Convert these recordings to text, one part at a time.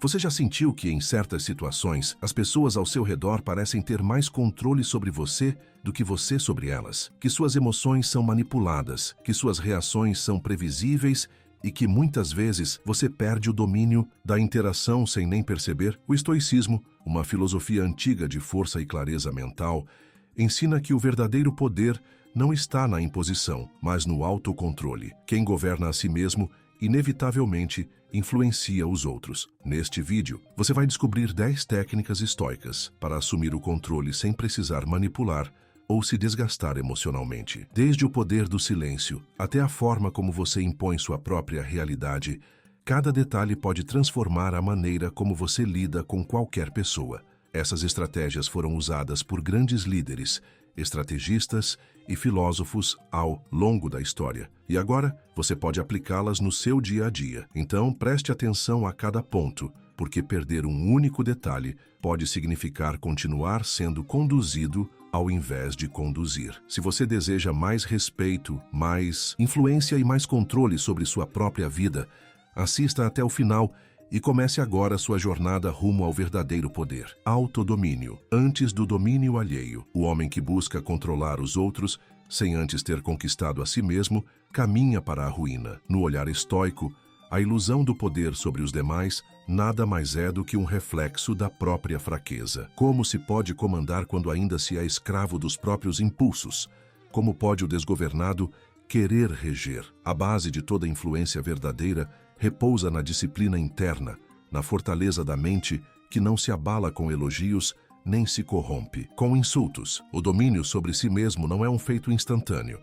Você já sentiu que, em certas situações, as pessoas ao seu redor parecem ter mais controle sobre você do que você sobre elas? Que suas emoções são manipuladas, que suas reações são previsíveis e que, muitas vezes, você perde o domínio da interação sem nem perceber? O estoicismo, uma filosofia antiga de força e clareza mental, ensina que o verdadeiro poder não está na imposição, mas no autocontrole. Quem governa a si mesmo, inevitavelmente, influencia os outros. Neste vídeo, você vai descobrir 10 técnicas estoicas para assumir o controle sem precisar manipular ou se desgastar emocionalmente. Desde o poder do silêncio até a forma como você impõe sua própria realidade, cada detalhe pode transformar a maneira como você lida com qualquer pessoa. Essas estratégias foram usadas por grandes líderes, estrategistas e filósofos ao longo da história. E agora, você pode aplicá-las no seu dia a dia. Então, preste atenção a cada ponto, porque perder um único detalhe pode significar continuar sendo conduzido ao invés de conduzir. Se você deseja mais respeito, mais influência e mais controle sobre sua própria vida, assista até o final e comece agora sua jornada rumo ao verdadeiro poder. Autodomínio. Antes do domínio alheio, o homem que busca controlar os outros, sem antes ter conquistado a si mesmo, caminha para a ruína. No olhar estoico, a ilusão do poder sobre os demais nada mais é do que um reflexo da própria fraqueza. Como se pode comandar quando ainda se é escravo dos próprios impulsos? Como pode o desgovernado querer reger? A base de toda influência verdadeira repousa na disciplina interna, na fortaleza da mente que não se abala com elogios nem se corrompe com insultos. O domínio sobre si mesmo não é um feito instantâneo,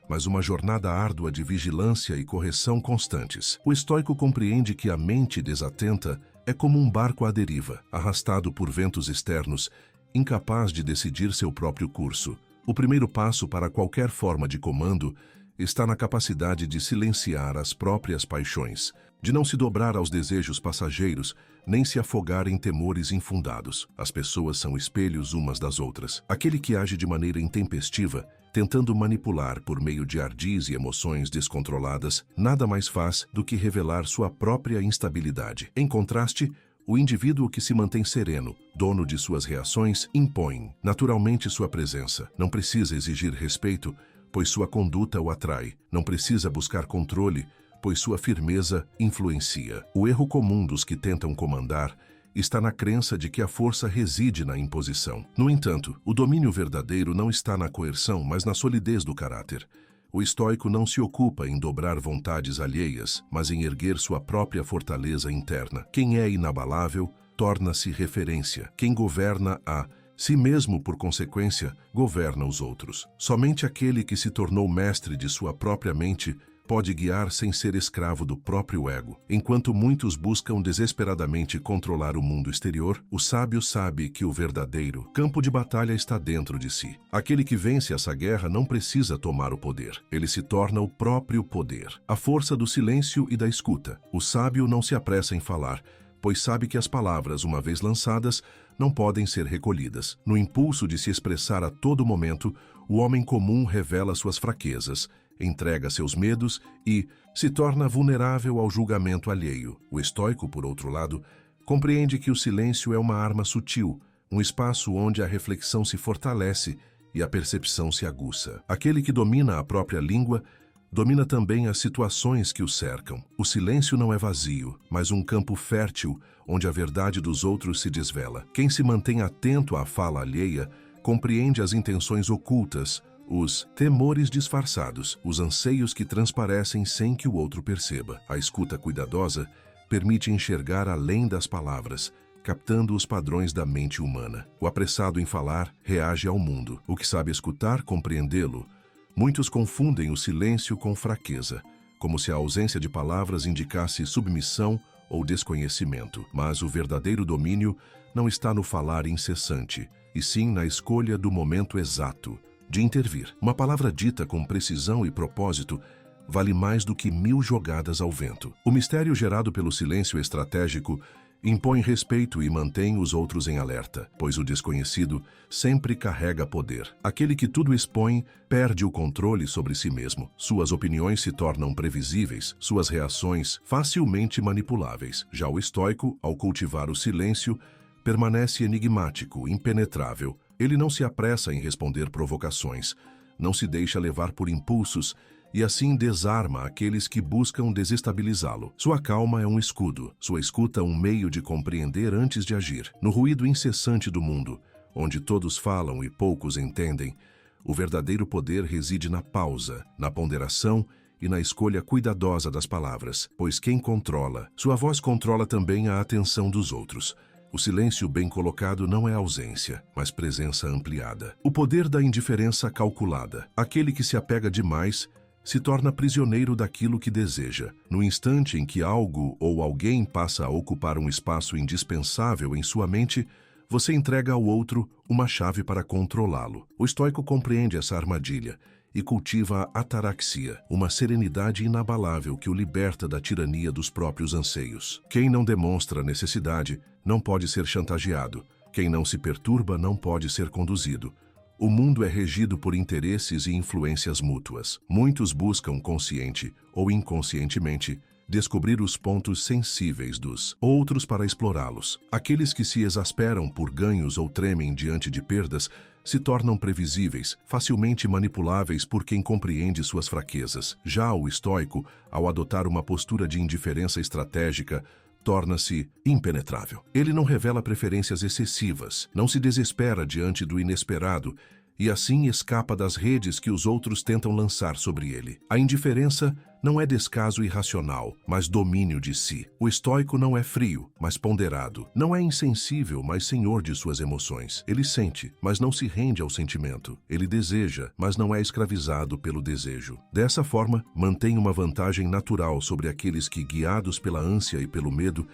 mas uma jornada árdua de vigilância e correção constantes. O estoico compreende que a mente desatenta é como um barco à deriva, arrastado por ventos externos, incapaz de decidir seu próprio curso. O primeiro passo para qualquer forma de comando está na capacidade de silenciar as próprias paixões, de não se dobrar aos desejos passageiros, nem se afogar em temores infundados. As pessoas são espelhos umas das outras. Aquele que age de maneira intempestiva, tentando manipular por meio de ardis e emoções descontroladas, nada mais faz do que revelar sua própria instabilidade. Em contraste, o indivíduo que se mantém sereno, dono de suas reações, impõe naturalmente sua presença. Não precisa exigir respeito, pois sua conduta o atrai. Não precisa buscar controle, pois sua firmeza influencia. O erro comum dos que tentam comandar está na crença de que a força reside na imposição. No entanto, o domínio verdadeiro não está na coerção, mas na solidez do caráter. O estoico não se ocupa em dobrar vontades alheias, mas em erguer sua própria fortaleza interna. Quem é inabalável torna-se referência. Quem governa a si mesmo, por consequência, governa os outros. Somente aquele que se tornou mestre de sua própria mente pode guiar sem ser escravo do próprio ego. Enquanto muitos buscam desesperadamente controlar o mundo exterior, o sábio sabe que o verdadeiro campo de batalha está dentro de si. Aquele que vence essa guerra não precisa tomar o poder. Ele se torna o próprio poder. A força do silêncio e da escuta. O sábio não se apressa em falar, pois sabe que as palavras, uma vez lançadas, não podem ser recolhidas. No impulso de se expressar a todo momento, o homem comum revela suas fraquezas, entrega seus medos e se torna vulnerável ao julgamento alheio. O estoico, por outro lado, compreende que o silêncio é uma arma sutil, um espaço onde a reflexão se fortalece e a percepção se aguça. Aquele que domina a própria língua domina também as situações que o cercam. O silêncio não é vazio, mas um campo fértil onde a verdade dos outros se desvela. Quem se mantém atento à fala alheia compreende as intenções ocultas, os temores disfarçados, os anseios que transparecem sem que o outro perceba. A escuta cuidadosa permite enxergar além das palavras, captando os padrões da mente humana. O apressado em falar reage ao mundo. O que sabe escutar, compreendê-lo. Muitos confundem o silêncio com fraqueza, como se a ausência de palavras indicasse submissão ou desconhecimento. Mas o verdadeiro domínio não está no falar incessante, e sim na escolha do momento exato de intervir. Uma palavra dita com precisão e propósito vale mais do que 1000 jogadas ao vento. O mistério gerado pelo silêncio estratégico Impõe respeito e mantém os outros em alerta, pois o desconhecido sempre carrega poder. Aquele que tudo expõe perde o controle sobre si mesmo. Suas opiniões se tornam previsíveis, suas reações facilmente manipuláveis. Já o estoico, ao cultivar o silêncio, permanece enigmático, impenetrável. Ele não se apressa em responder provocações, não se deixa levar por impulsos e assim desarma aqueles que buscam desestabilizá-lo. Sua calma é um escudo, sua escuta um meio de compreender antes de agir. No ruído incessante do mundo, onde todos falam e poucos entendem, o verdadeiro poder reside na pausa, na ponderação e na escolha cuidadosa das palavras, pois quem controla, sua voz controla também a atenção dos outros. O silêncio bem colocado não é ausência, mas presença ampliada. O poder da indiferença calculada. Aquele que se apega demais se torna prisioneiro daquilo que deseja. No instante em que algo ou alguém passa a ocupar um espaço indispensável em sua mente, você entrega ao outro uma chave para controlá-lo. O estoico compreende essa armadilha e cultiva a ataraxia, uma serenidade inabalável que o liberta da tirania dos próprios anseios. Quem não demonstra necessidade não pode ser chantageado. Quem não se perturba não pode ser conduzido. O mundo é regido por interesses e influências mútuas. Muitos buscam, consciente ou inconscientemente, descobrir os pontos sensíveis dos outros para explorá-los. Aqueles que se exasperam por ganhos ou tremem diante de perdas se tornam previsíveis, facilmente manipuláveis por quem compreende suas fraquezas. Já o estoico, ao adotar uma postura de indiferença estratégica, torna-se impenetrável. Ele não revela preferências excessivas, não se desespera diante do inesperado e assim escapa das redes que os outros tentam lançar sobre ele. A indiferença não é descaso irracional, mas domínio de si. O estoico não é frio, mas ponderado. Não é insensível, mas senhor de suas emoções. Ele sente, mas não se rende ao sentimento. Ele deseja, mas não é escravizado pelo desejo. Dessa forma, mantém uma vantagem natural sobre aqueles que, guiados pela ânsia e pelo medo,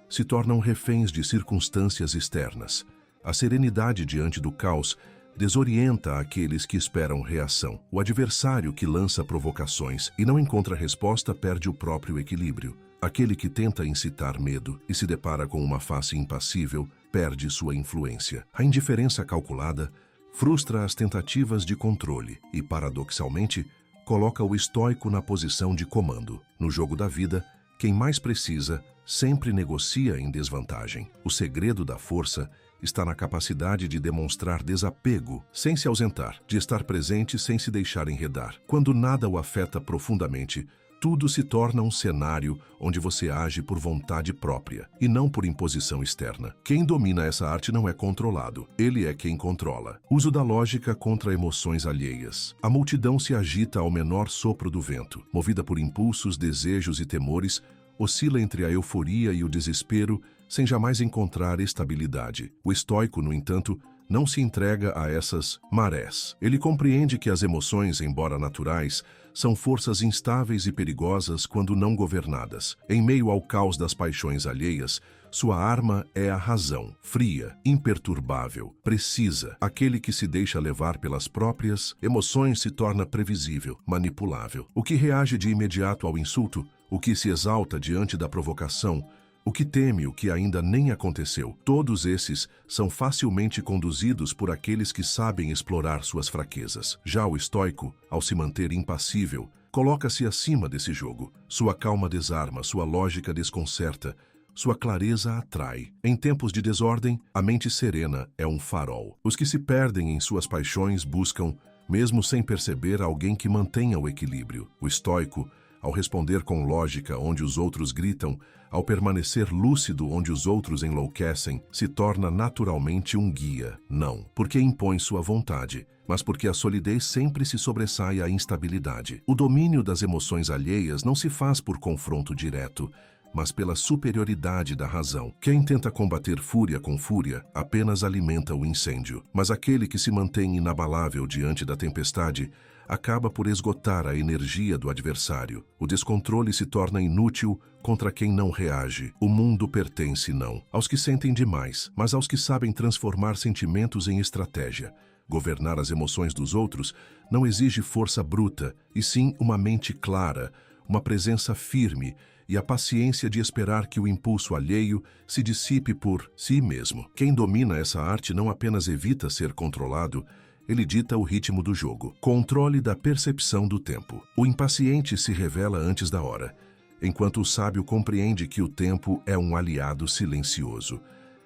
se tornam reféns de circunstâncias externas. A serenidade diante do caos desorienta aqueles que esperam reação. O adversário que lança provocações e não encontra resposta perde o próprio equilíbrio. Aquele que tenta incitar medo e se depara com uma face impassível perde sua influência. A indiferença calculada frustra as tentativas de controle e, paradoxalmente, coloca o estoico na posição de comando. No jogo da vida, quem mais precisa sempre negocia em desvantagem. O segredo da força está na capacidade de demonstrar desapego sem se ausentar, de estar presente sem se deixar enredar. Quando nada o afeta profundamente, tudo se torna um cenário onde você age por vontade própria e não por imposição externa. Quem domina essa arte não é controlado, ele é quem controla. Uso da lógica contra emoções alheias. A multidão se agita ao menor sopro do vento, movida por impulsos, desejos e temores, oscila entre a euforia e o desespero, sem jamais encontrar estabilidade. O estoico, no entanto, não se entrega a essas marés. Ele compreende que as emoções, embora naturais, são forças instáveis e perigosas quando não governadas. Em meio ao caos das paixões alheias, sua arma é a razão, fria, imperturbável, precisa. Aquele que se deixa levar pelas próprias emoções se torna previsível, manipulável. O que reage de imediato ao insulto, o que se exalta diante da provocação, o que teme o que ainda nem aconteceu. Todos esses são facilmente conduzidos por aqueles que sabem explorar suas fraquezas. Já o estoico, ao se manter impassível, coloca-se acima desse jogo. Sua calma desarma, sua lógica desconcerta, sua clareza atrai. Em tempos de desordem, a mente serena é um farol. Os que se perdem em suas paixões buscam, mesmo sem perceber, alguém que mantenha o equilíbrio. O estoico, ao responder com lógica onde os outros gritam, ao permanecer lúcido onde os outros enlouquecem, se torna naturalmente um guia. Não porque impõe sua vontade, mas porque a solidez sempre se sobressai à instabilidade. O domínio das emoções alheias não se faz por confronto direto, mas pela superioridade da razão. Quem tenta combater fúria com fúria apenas alimenta o incêndio, mas aquele que se mantém inabalável diante da tempestade acaba por esgotar a energia do adversário. O descontrole se torna inútil contra quem não reage. O mundo pertence não aos que sentem demais, mas aos que sabem transformar sentimentos em estratégia. Governar as emoções dos outros não exige força bruta, e sim uma mente clara, uma presença firme e a paciência de esperar que o impulso alheio se dissipe por si mesmo. Quem domina essa arte não apenas evita ser controlado, ele dita o ritmo do jogo. Controle da percepção do tempo. O impaciente se revela antes da hora, enquanto o sábio compreende que o tempo é um aliado silencioso.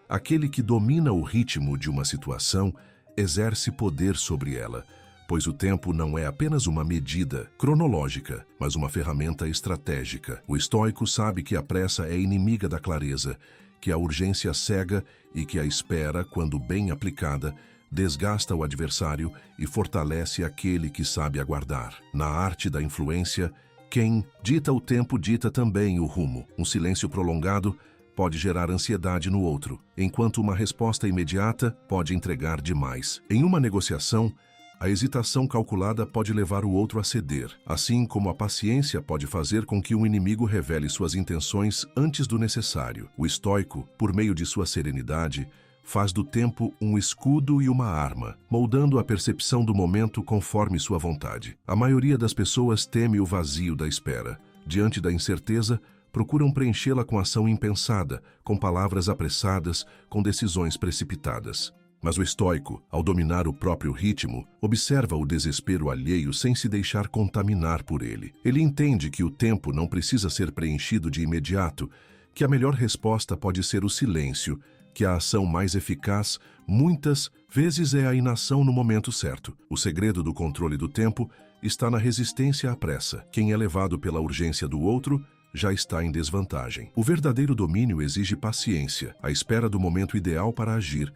Aquele que domina o ritmo de uma situação exerce poder sobre ela, pois o tempo não é apenas uma medida cronológica, mas uma ferramenta estratégica. O estoico sabe que a pressa é inimiga da clareza, que a urgência cega e que a espera, quando bem aplicada, desgasta o adversário e fortalece aquele que sabe aguardar. Na arte da influência, quem dita o tempo dita também o rumo. Um silêncio prolongado pode gerar ansiedade no outro, enquanto uma resposta imediata pode entregar demais. Em uma negociação, a hesitação calculada pode levar o outro a ceder, assim como a paciência pode fazer com que um inimigo revele suas intenções antes do necessário. O estoico, por meio de sua serenidade, faz do tempo um escudo e uma arma, moldando a percepção do momento conforme sua vontade. A maioria das pessoas teme o vazio da espera. Diante da incerteza, procuram preenchê-la com ação impensada, com palavras apressadas, com decisões precipitadas. Mas o estoico, ao dominar o próprio ritmo, observa o desespero alheio sem se deixar contaminar por ele. Ele entende que o tempo não precisa ser preenchido de imediato, que a melhor resposta pode ser o silêncio, que a ação mais eficaz, muitas vezes, é a inação no momento certo. O segredo do controle do tempo está na resistência à pressa. Quem é levado pela urgência do outro já está em desvantagem. O verdadeiro domínio exige paciência, a espera do momento ideal para agir,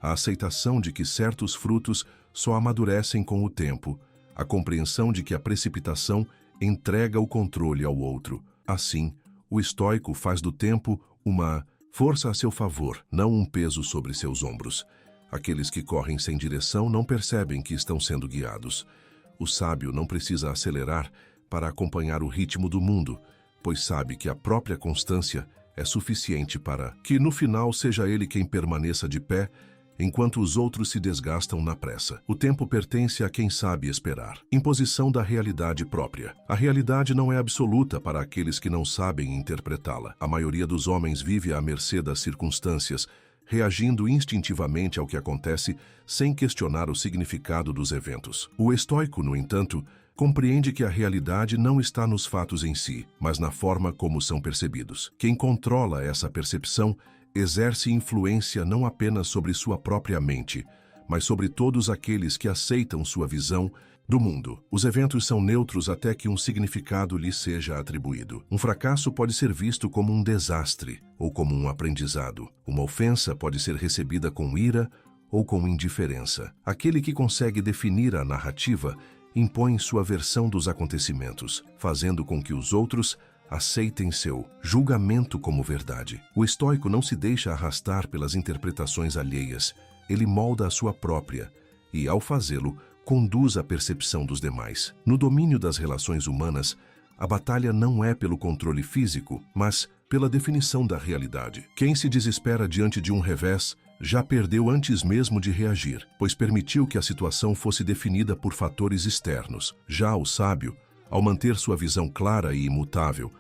a aceitação de que certos frutos só amadurecem com o tempo, a compreensão de que a precipitação entrega o controle ao outro. Assim, o estoico faz do tempo uma força a seu favor, não um peso sobre seus ombros. Aqueles que correm sem direção não percebem que estão sendo guiados. O sábio não precisa acelerar para acompanhar o ritmo do mundo, pois sabe que a própria constância é suficiente para que no final seja ele quem permaneça de pé, enquanto os outros se desgastam na pressa. O tempo pertence a quem sabe esperar. Imposição da realidade própria. A realidade não é absoluta para aqueles que não sabem interpretá-la. A maioria dos homens vive à mercê das circunstâncias, reagindo instintivamente ao que acontece sem questionar o significado dos eventos. O estoico, no entanto, compreende que a realidade não está nos fatos em si, mas na forma como são percebidos. Quem controla essa percepção exerce influência não apenas sobre sua própria mente, mas sobre todos aqueles que aceitam sua visão do mundo. Os eventos são neutros até que um significado lhes seja atribuído. Um fracasso pode ser visto como um desastre ou como um aprendizado. Uma ofensa pode ser recebida com ira ou com indiferença. Aquele que consegue definir a narrativa impõe sua versão dos acontecimentos, fazendo com que os outros aceitem seu julgamento como verdade. O estoico não se deixa arrastar pelas interpretações alheias. Ele molda a sua própria e, ao fazê-lo, conduz a percepção dos demais. No domínio das relações humanas, a batalha não é pelo controle físico, mas pela definição da realidade. Quem se desespera diante de um revés já perdeu antes mesmo de reagir, pois permitiu que a situação fosse definida por fatores externos. Já o sábio, ao manter sua visão clara e imutável,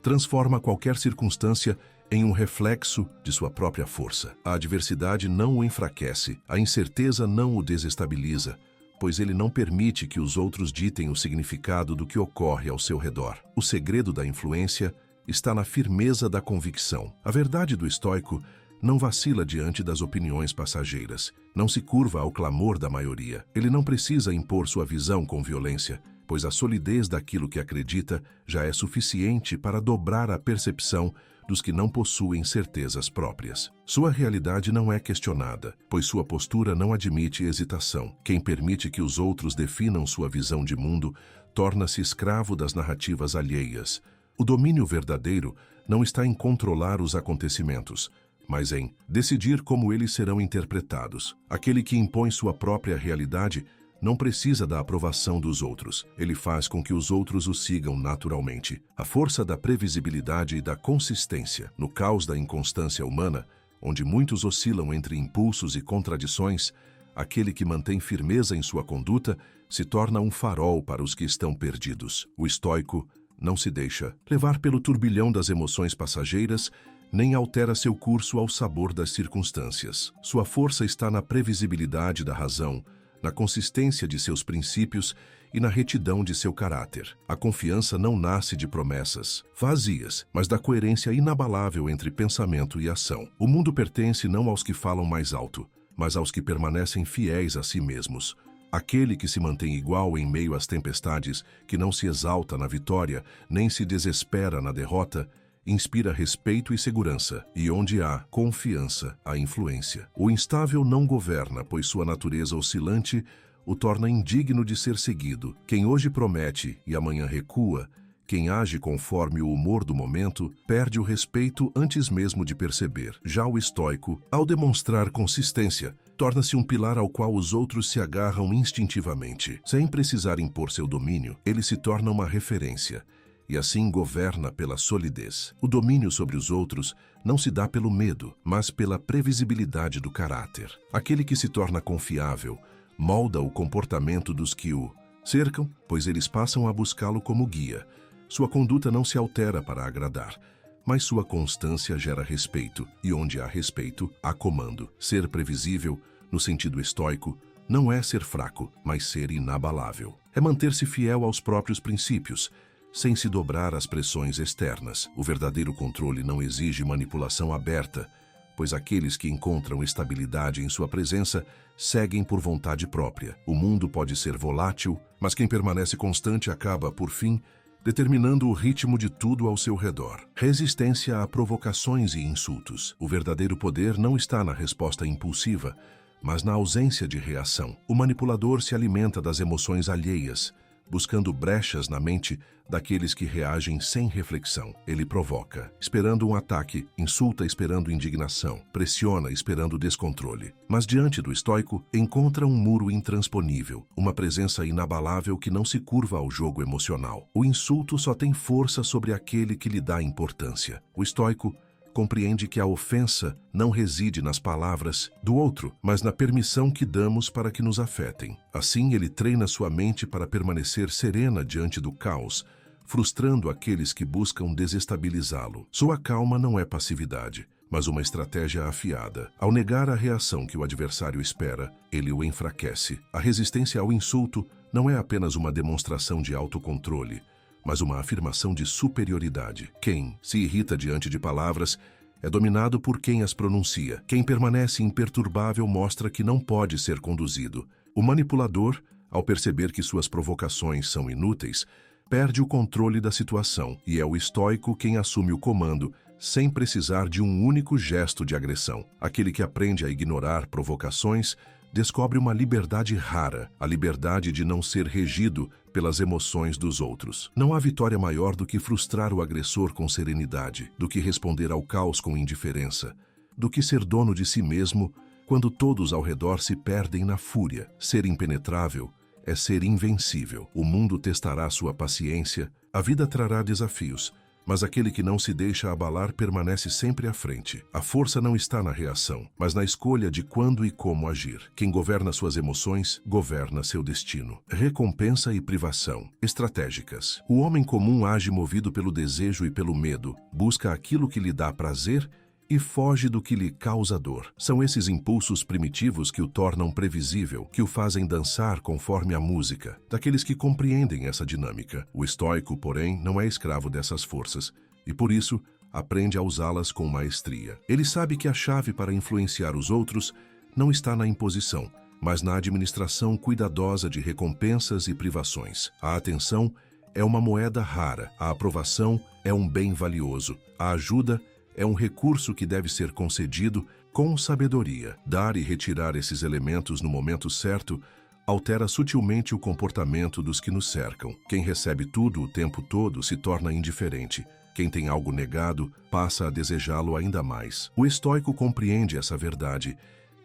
transforma qualquer circunstância em um reflexo de sua própria força. A adversidade não o enfraquece, a incerteza não o desestabiliza, pois ele não permite que os outros ditem o significado do que ocorre ao seu redor. O segredo da influência está na firmeza da convicção. A verdade do estoico não vacila diante das opiniões passageiras, não se curva ao clamor da maioria. Ele não precisa impor sua visão com violência, pois a solidez daquilo que acredita já é suficiente para dobrar a percepção dos que não possuem certezas próprias. Sua realidade não é questionada, pois sua postura não admite hesitação. Quem permite que os outros definam sua visão de mundo torna-se escravo das narrativas alheias. O domínio verdadeiro não está em controlar os acontecimentos, mas em decidir como eles serão interpretados. Aquele que impõe sua própria realidade não precisa da aprovação dos outros. Ele faz com que os outros o sigam naturalmente. A força da previsibilidade e da consistência. No caos da inconstância humana, onde muitos oscilam entre impulsos e contradições, aquele que mantém firmeza em sua conduta se torna um farol para os que estão perdidos. O estoico não se deixa levar pelo turbilhão das emoções passageiras, nem altera seu curso ao sabor das circunstâncias. Sua força está na previsibilidade da razão, na consistência de seus princípios e na retidão de seu caráter. A confiança não nasce de promessas vazias, mas da coerência inabalável entre pensamento e ação. O mundo pertence não aos que falam mais alto, mas aos que permanecem fiéis a si mesmos. Aquele que se mantém igual em meio às tempestades, que não se exalta na vitória, nem se desespera na derrota, inspira respeito e segurança, e onde há confiança, há influência. O instável não governa, pois sua natureza oscilante o torna indigno de ser seguido. Quem hoje promete e amanhã recua, quem age conforme o humor do momento, perde o respeito antes mesmo de perceber. Já o estoico, ao demonstrar consistência, torna-se um pilar ao qual os outros se agarram instintivamente. Sem precisar impor seu domínio, ele se torna uma referência, e assim governa pela solidez. O domínio sobre os outros não se dá pelo medo, mas pela previsibilidade do caráter. Aquele que se torna confiável molda o comportamento dos que o cercam, pois eles passam a buscá-lo como guia. Sua conduta não se altera para agradar, mas sua constância gera respeito, e onde há respeito, há comando. Ser previsível, no sentido estoico, não é ser fraco, mas ser inabalável. É manter-se fiel aos próprios princípios, sem se dobrar às pressões externas. O verdadeiro controle não exige manipulação aberta, pois aqueles que encontram estabilidade em sua presença seguem por vontade própria. O mundo pode ser volátil, mas quem permanece constante acaba, por fim, determinando o ritmo de tudo ao seu redor. Resistência a provocações e insultos. O verdadeiro poder não está na resposta impulsiva, mas na ausência de reação. O manipulador se alimenta das emoções alheias, buscando brechas na mente daqueles que reagem sem reflexão. Ele provoca, esperando um ataque, insulta esperando indignação, pressiona esperando descontrole. Mas diante do estoico, encontra um muro intransponível, uma presença inabalável que não se curva ao jogo emocional. O insulto só tem força sobre aquele que lhe dá importância. O estoico compreende que a ofensa não reside nas palavras do outro, mas na permissão que damos para que nos afetem. Assim, ele treina sua mente para permanecer serena diante do caos, frustrando aqueles que buscam desestabilizá-lo. Sua calma não é passividade, mas uma estratégia afiada. Ao negar a reação que o adversário espera, ele o enfraquece. A resistência ao insulto não é apenas uma demonstração de autocontrole, mas uma afirmação de superioridade. Quem se irrita diante de palavras é dominado por quem as pronuncia. Quem permanece imperturbável mostra que não pode ser conduzido. O manipulador, ao perceber que suas provocações são inúteis, perde o controle da situação, e é o estoico quem assume o comando, sem precisar de um único gesto de agressão. Aquele que aprende a ignorar provocações descobre uma liberdade rara, a liberdade de não ser regido pelas emoções dos outros. Não há vitória maior do que frustrar o agressor com serenidade, do que responder ao caos com indiferença, do que ser dono de si mesmo quando todos ao redor se perdem na fúria. Ser impenetrável é ser invencível. O mundo testará sua paciência, a vida trará desafios, mas aquele que não se deixa abalar permanece sempre à frente. A força não está na reação, mas na escolha de quando e como agir. Quem governa suas emoções, governa seu destino. Recompensa e privação. Estratégicas. O homem comum age movido pelo desejo e pelo medo, busca aquilo que lhe dá prazer e foge do que lhe causa dor. São esses impulsos primitivos que o tornam previsível, que o fazem dançar conforme a música, daqueles que compreendem essa dinâmica. O estoico, porém, não é escravo dessas forças, e por isso aprende a usá-las com maestria. Ele sabe que a chave para influenciar os outros não está na imposição, mas na administração cuidadosa de recompensas e privações. A atenção é uma moeda rara, a aprovação é um bem valioso, a ajuda é um recurso que deve ser concedido com sabedoria. Dar e retirar esses elementos no momento certo altera sutilmente o comportamento dos que nos cercam. Quem recebe tudo o tempo todo se torna indiferente. Quem tem algo negado passa a desejá-lo ainda mais. O estoico compreende essa verdade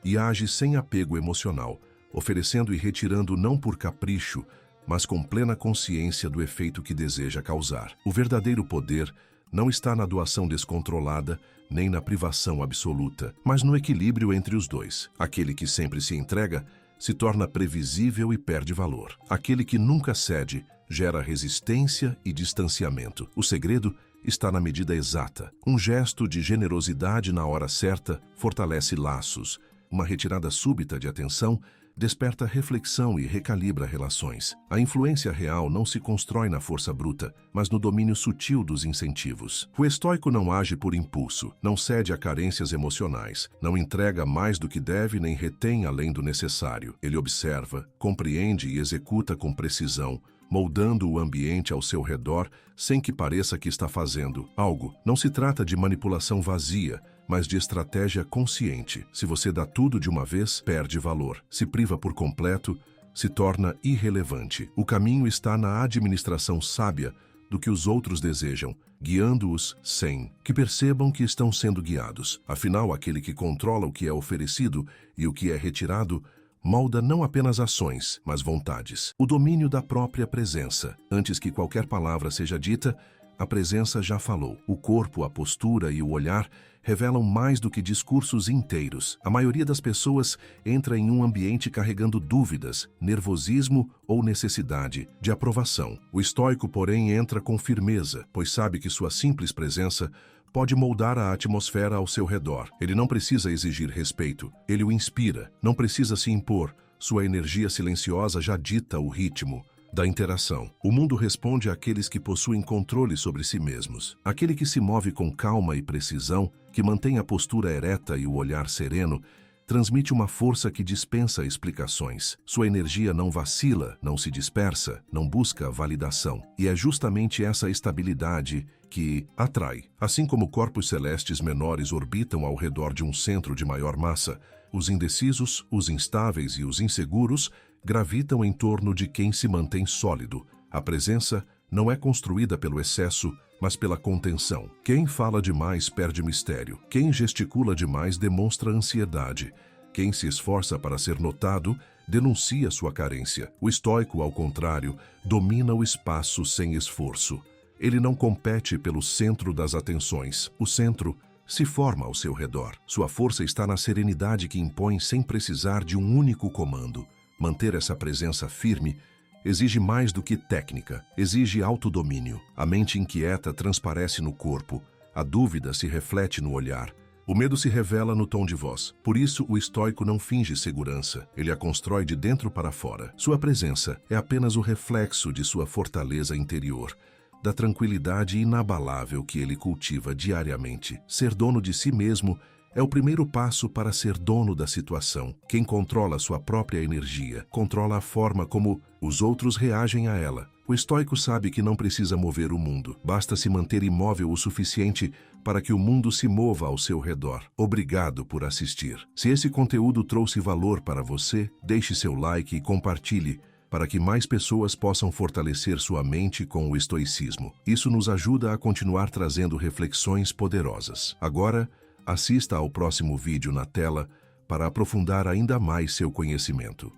e age sem apego emocional, oferecendo e retirando não por capricho, mas com plena consciência do efeito que deseja causar. O verdadeiro poder não está na doação descontrolada, nem na privação absoluta, mas no equilíbrio entre os dois. Aquele que sempre se entrega se torna previsível e perde valor. Aquele que nunca cede gera resistência e distanciamento. O segredo está na medida exata. Um gesto de generosidade na hora certa fortalece laços. Uma retirada súbita de atenção desperta reflexão e recalibra relações. A influência real não se constrói na força bruta, mas no domínio sutil dos incentivos. O estoico não age por impulso, não cede a carências emocionais, não entrega mais do que deve nem retém além do necessário. Ele observa, compreende e executa com precisão, moldando o ambiente ao seu redor sem que pareça que está fazendo algo. Não se trata de manipulação vazia, mas de estratégia consciente. Se você dá tudo de uma vez, perde valor. Se priva por completo, se torna irrelevante. O caminho está na administração sábia do que os outros desejam, guiando-os sem que percebam que estão sendo guiados. Afinal, aquele que controla o que é oferecido e o que é retirado molda não apenas ações, mas vontades. O domínio da própria presença. Antes que qualquer palavra seja dita, a presença já falou. O corpo, a postura e o olhar revelam mais do que discursos inteiros. A maioria das pessoas entra em um ambiente carregando dúvidas, nervosismo ou necessidade de aprovação. O estoico, porém, entra com firmeza, pois sabe que sua simples presença pode moldar a atmosfera ao seu redor. Ele não precisa exigir respeito, ele o inspira. Não precisa se impor, sua energia silenciosa já dita o ritmo da interação. O mundo responde àqueles que possuem controle sobre si mesmos. Aquele que se move com calma e precisão, que mantém a postura ereta e o olhar sereno, transmite uma força que dispensa explicações. Sua energia não vacila, não se dispersa, não busca validação. E é justamente essa estabilidade que atrai. Assim como corpos celestes menores orbitam ao redor de um centro de maior massa, os indecisos, os instáveis e os inseguros gravitam em torno de quem se mantém sólido. A presença não é construída pelo excesso, mas pela contenção. Quem fala demais perde mistério. Quem gesticula demais demonstra ansiedade. Quem se esforça para ser notado denuncia sua carência. O estoico, ao contrário, domina o espaço sem esforço. Ele não compete pelo centro das atenções. O centro se forma ao seu redor. Sua força está na serenidade que impõe sem precisar de um único comando. Manter essa presença firme exige mais do que técnica, exige autodomínio. A mente inquieta transparece no corpo, a dúvida se reflete no olhar, o medo se revela no tom de voz. Por isso, o estoico não finge segurança, ele a constrói de dentro para fora. Sua presença é apenas o reflexo de sua fortaleza interior, da tranquilidade inabalável que ele cultiva diariamente. Ser dono de si mesmo é o primeiro passo para ser dono da situação. Quem controla sua própria energia, controla a forma como os outros reagem a ela. O estoico sabe que não precisa mover o mundo, basta se manter imóvel o suficiente para que o mundo se mova ao seu redor. Obrigado por assistir. Se esse conteúdo trouxe valor para você, deixe seu like e compartilhe para que mais pessoas possam fortalecer sua mente com o estoicismo. Isso nos ajuda a continuar trazendo reflexões poderosas. Agora, assista ao próximo vídeo na tela para aprofundar ainda mais seu conhecimento.